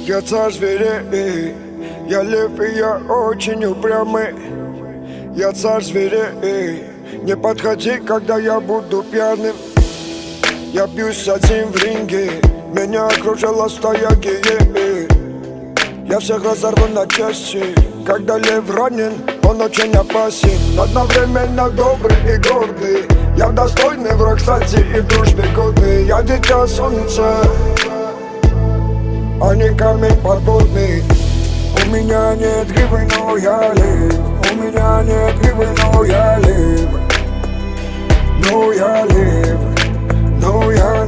Я царь зверей, я лев и я очень упрямый. Я царь зверей, не подходи, когда я буду пьяным. Я бьюсь один в ринге, меня окружила стая геев. Я всех разорву на части, когда лев ранен, он очень опасен. Одновременно добрый и гордый, я достойный враг, кстати, и в дружбе годный. Я дитя солнца, а не камень подводный. У меня нет гривы, но я лев. У меня нет гривы, но я лев. Но я лев. Но я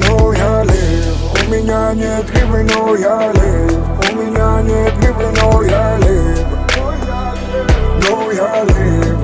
лев. У меня нет гривы, но я лев. У меня нет гривы, но я лев. Но я лев.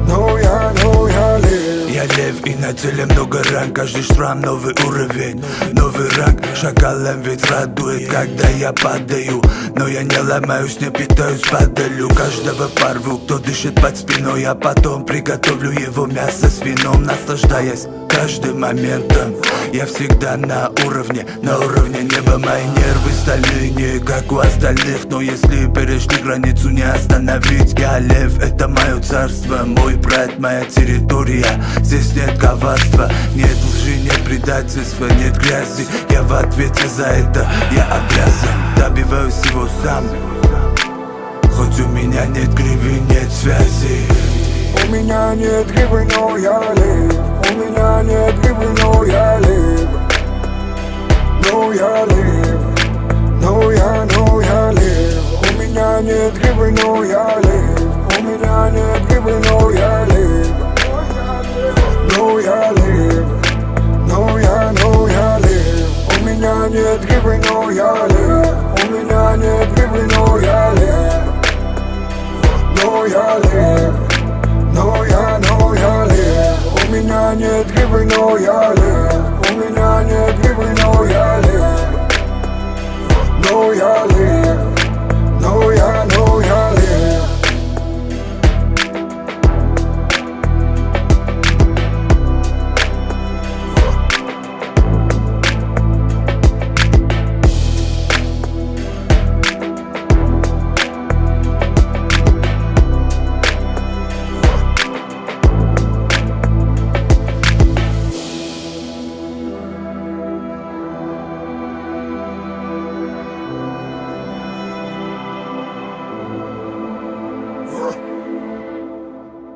Но я лев. Я лев и на теле много ран, каждый шрам новый уровень, новый ранг. Шакалом ведь радует, когда я падаю, но я не ломаюсь, не питаюсь падалью. Каждого порву, кто дышит под спиной, а потом приготовлю его мясо с вином, наслаждаясь каждым моментом. Я всегда на уровне неба. Мои нервы стали не как у остальных, но если перешли границу, не остановить. Я лев, это мое царство, мой прайд, моя территория. Здесь нет коварства, нет лжи, нет предательства, нет грязи. Я в ответе за это, я обязан, добиваюсь его сам. Хоть у меня нет гривы, нет связи. У меня нет гривы, но я лев. У меня нет гривы, но я лев. Но я лев. Но я лев. У меня нет гривы, но я лев. У меня нет гривы, но я лев. Но я лев. Но я лев. У меня нет гривы, но я лев. У меня нет гривы, но я лев.